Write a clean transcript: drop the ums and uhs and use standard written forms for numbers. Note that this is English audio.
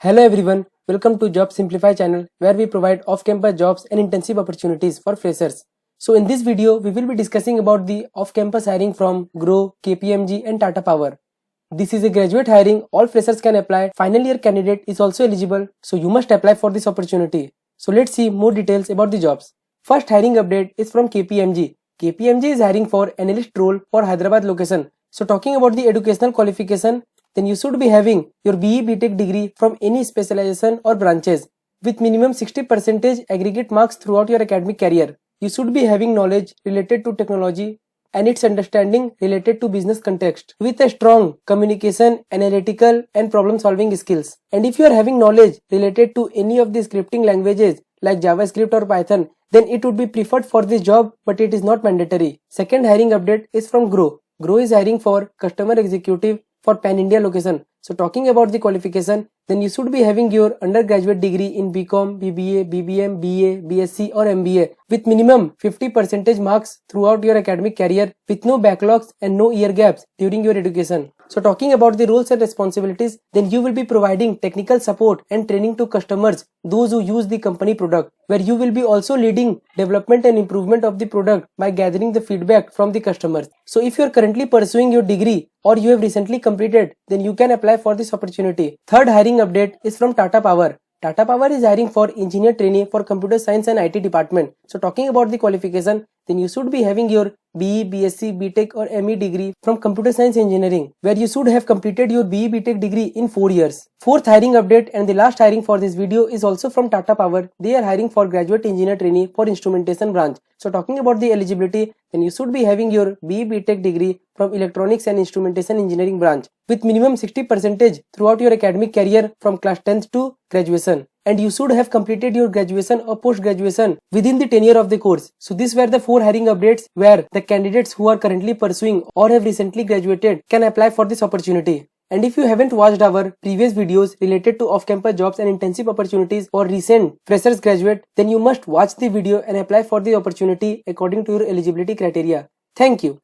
Hello everyone, welcome to Job Simplify channel where we provide off-campus jobs and intensive opportunities for freshers. So in this video, we will be discussing about the off-campus hiring from Grow, KPMG and Tata Power. This is a graduate hiring, all freshers can apply, final year candidate is also eligible, so you must apply for this opportunity. So let's see more details about the jobs. First hiring update is from KPMG. KPMG is hiring for analyst role for Hyderabad location. So talking about the educational qualification, then you should be having your BE BTech degree from any specialization or branches with minimum 60% aggregate marks throughout your academic career. You should be having knowledge related to technology and its understanding related to business context with a strong communication, analytical and problem solving skills. And if you are having knowledge related to any of the scripting languages like JavaScript or Python, then it would be preferred for this job, but it is not mandatory. Second hiring update is from Grow. Grow is hiring for customer executive for Pan India location. So talking about the qualification, then you should be having your undergraduate degree in BCom, BBA, BBM, BA, BSc or MBA with minimum 50% marks throughout your academic career with no backlogs and no year gaps during your education. So talking about the roles and responsibilities, then you will be providing technical support and training to customers, those who use the company product, where you will be also leading development and improvement of the product by gathering the feedback from the customers. So if you are currently pursuing your degree or you have recently completed, then you can apply for this opportunity. Third hiring update is from Tata Power. Tata Power is hiring for engineer trainee for computer science and IT department. So talking about the qualification, then you should be having your BE, BSc, BTech or ME degree from computer science engineering, where you should have completed your BE, BTech degree in 4 years. Fourth hiring update and the last hiring for this video is also from Tata Power. They are hiring for graduate engineer trainee for instrumentation branch. So talking about the eligibility, then you should be having your BE, BTech degree from electronics and instrumentation engineering branch with minimum 60% throughout your academic career from class 10th to graduation. And you should have completed your graduation or post-graduation within the tenure of the course. So these were the 4 hiring updates where the candidates who are currently pursuing or have recently graduated can apply for this opportunity. And if you haven't watched our previous videos related to off-campus jobs and intensive opportunities for recent freshers graduate, then you must watch the video and apply for the opportunity according to your eligibility criteria. Thank you.